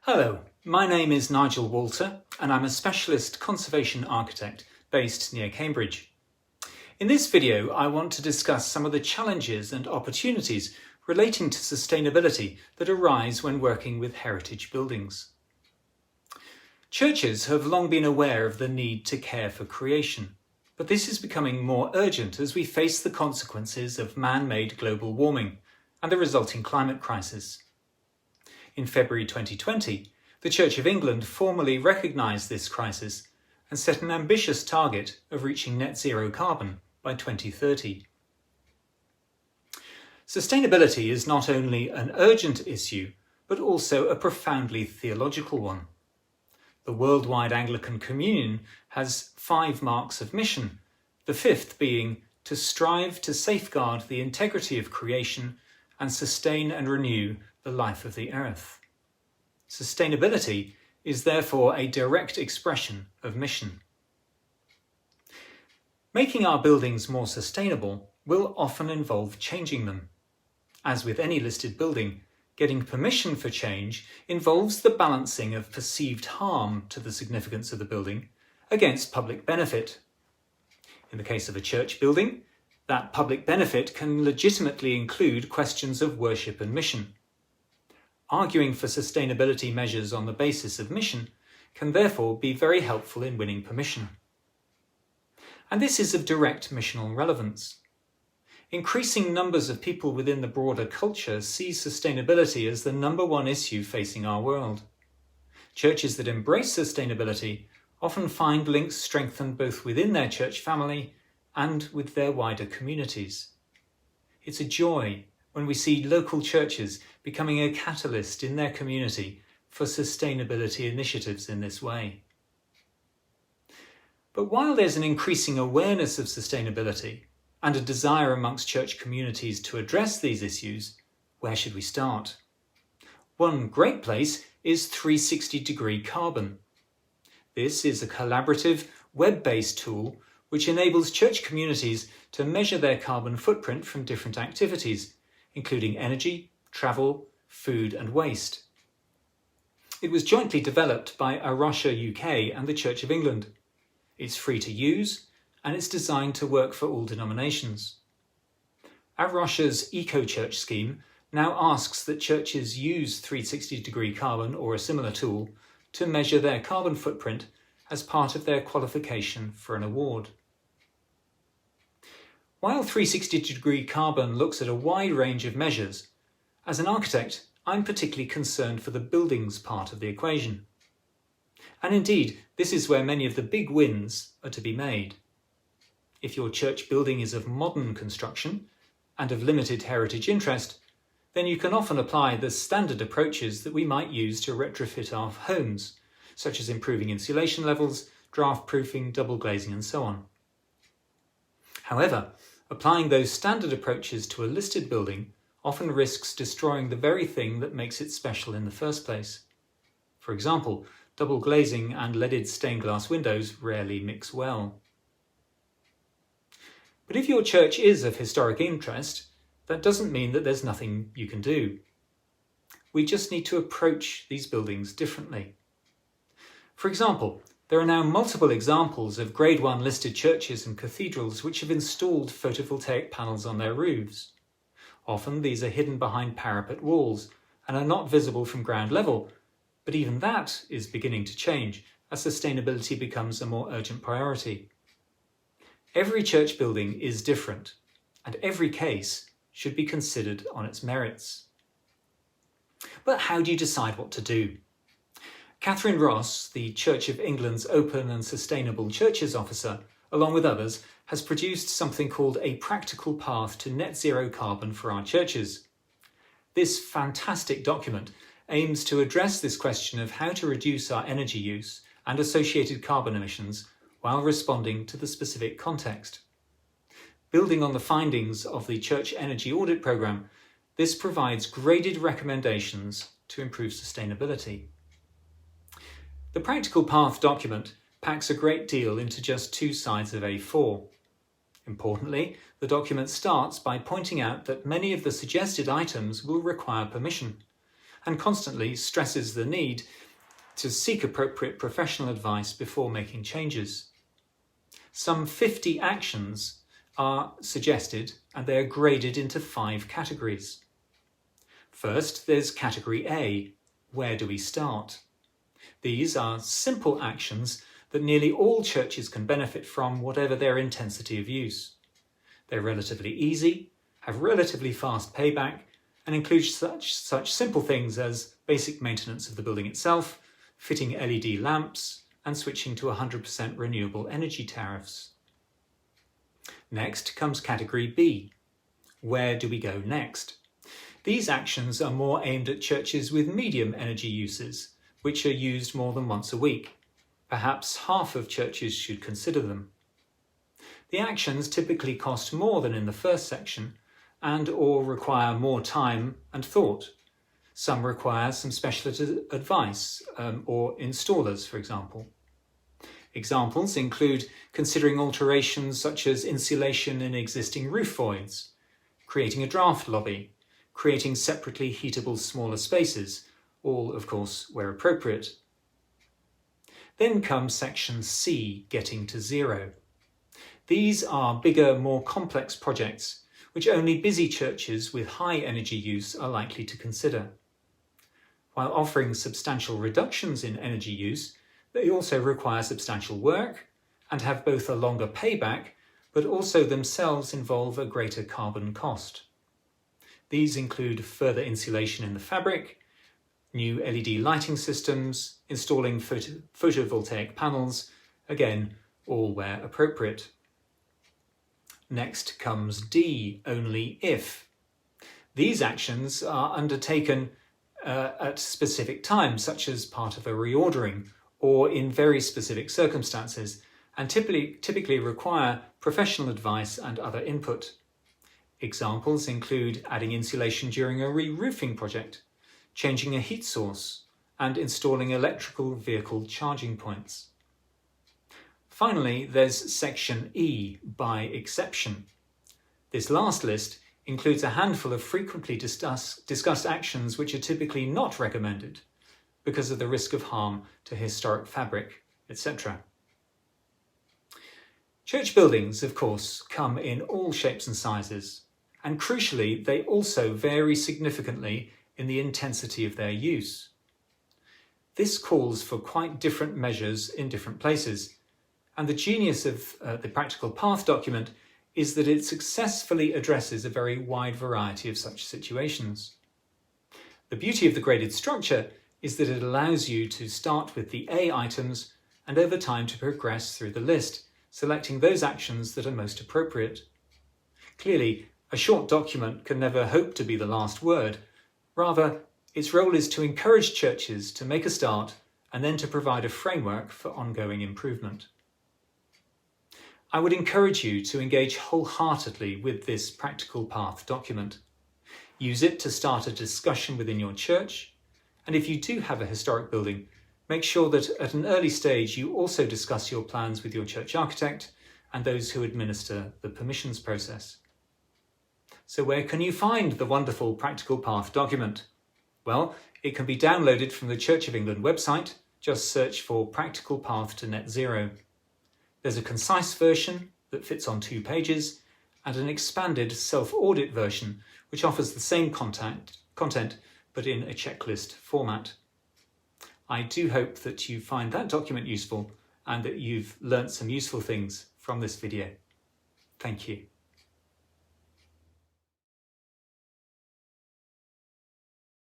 Hello, my name is Nigel Walter and I'm a specialist conservation architect based near Cambridge. In this video, I want to discuss some of the challenges and opportunities relating to sustainability that arise when working with heritage buildings. Churches have long been aware of the need to care for creation, but this is becoming more urgent as we face the consequences of man-made global warming and the resulting climate crisis. In February 2020, the Church of England formally recognised this crisis and set an ambitious target of reaching net zero carbon by 2030. Sustainability is not only an urgent issue, but also a profoundly theological one. The Worldwide Anglican Communion has 5 marks of mission, the 5th being to strive to safeguard the integrity of creation and sustain and renew the life of the earth. Sustainability is therefore a direct expression of mission. Making our buildings more sustainable will often involve changing them. As with any listed building, getting permission for change involves the balancing of perceived harm to the significance of the building against public benefit. In the case of a church building, that public benefit can legitimately include questions of worship and mission. Arguing for sustainability measures on the basis of mission can therefore be very helpful in winning permission. And this is of direct missional relevance. Increasing numbers of people within the broader culture see sustainability as the #1 issue facing our world. Churches that embrace sustainability often find links strengthened both within their church family and with their wider communities. It's a joy when we see local churches becoming a catalyst in their community for sustainability initiatives in this way. But while there's an increasing awareness of sustainability and a desire amongst church communities to address these issues, where should we start? One great place is 360-degree carbon. This is a collaborative, web-based tool which enables church communities to measure their carbon footprint from different activities, including energy, travel, food and waste. It was jointly developed by Arusha UK and the Church of England. It's free to use and it's designed to work for all denominations. Arusha's Eco-Church scheme now asks that churches use 360-degree carbon or a similar tool to measure their carbon footprint as part of their qualification for an award. While 360-degree carbon looks at a wide range of measures, as an architect, I'm particularly concerned for the buildings part of the equation. And indeed, this is where many of the big wins are to be made. If your church building is of modern construction and of limited heritage interest, then you can often apply the standard approaches that we might use to retrofit our homes, such as improving insulation levels, draft proofing, double glazing and so on. However, applying those standard approaches to a listed building often risks destroying the very thing that makes it special in the first place. For example, double glazing and leaded stained glass windows rarely mix well. But if your church is of historic interest, that doesn't mean that there's nothing you can do. We just need to approach these buildings differently. For example, there are now multiple examples of Grade 1 listed churches and cathedrals which have installed photovoltaic panels on their roofs. Often these are hidden behind parapet walls and are not visible from ground level, but even that is beginning to change as sustainability becomes a more urgent priority. Every church building is different, and every case should be considered on its merits. But how do you decide what to do? Catherine Ross, the Church of England's Open and Sustainable Churches Officer, along with others, has produced something called a practical path to net zero carbon for our churches. This fantastic document aims to address this question of how to reduce our energy use and associated carbon emissions while responding to the specific context. Building on the findings of the Church Energy Audit Programme, this provides graded recommendations to improve sustainability. The Practical Path document packs a great deal into just 2 sides of A4. Importantly, the document starts by pointing out that many of the suggested items will require permission, and constantly stresses the need to seek appropriate professional advice before making changes. Some 50 actions are suggested, and they are graded into 5 categories. First, there's category A, where do we start? These are simple actions that nearly all churches can benefit from, whatever their intensity of use. They're relatively easy, have relatively fast payback, and include such simple things as basic maintenance of the building itself, fitting LED lamps, and switching to 100% renewable energy tariffs. Next comes category B. Where do we go next? These actions are more aimed at churches with medium energy uses, which are used more than once a week. Perhaps half of churches should consider them. The actions typically cost more than in the first section and/or require more time and thought. Some require some specialist advice or installers, for example. Examples include considering alterations such as insulation in existing roof voids, creating a draft lobby, creating separately heatable smaller spaces, all, of course, where appropriate. Then comes section C, getting to zero. These are bigger, more complex projects, which only busy churches with high energy use are likely to consider. While offering substantial reductions in energy use, they also require substantial work and have both a longer payback, but also themselves involve a greater carbon cost. These include further insulation in the fabric, new LED lighting systems, installing photovoltaic panels, again, all where appropriate. Next comes D, only if. These actions are undertaken at specific times, such as part of a reordering or in very specific circumstances, and typically require professional advice and other input. Examples include adding insulation during a re-roofing project, changing a heat source, and installing electrical vehicle charging points. Finally, there's section E, by exception. This last list includes a handful of frequently discussed actions which are typically not recommended because of the risk of harm to historic fabric, etc. Church buildings, of course, come in all shapes and sizes, and crucially, they also vary significantly in the intensity of their use. This calls for quite different measures in different places, and the genius of the Practical Path document is that it successfully addresses a very wide variety of such situations. The beauty of the graded structure is that it allows you to start with the A items and over time to progress through the list, selecting those actions that are most appropriate. Clearly, a short document can never hope to be the last word. Rather, its role is to encourage churches to make a start and then to provide a framework for ongoing improvement. I would encourage you to engage wholeheartedly with this Practical Path document. Use it to start a discussion within your church, and if you do have a historic building, make sure that at an early stage you also discuss your plans with your church architect and those who administer the permissions process. So where can you find the wonderful Practical Path document? Well, it can be downloaded from the Church of England website. Just search for Practical Path to Net Zero. There's a concise version that fits on 2 pages and an expanded self-audit version which offers the same content but in a checklist format. I do hope that you find that document useful and that you've learnt some useful things from this video. Thank you.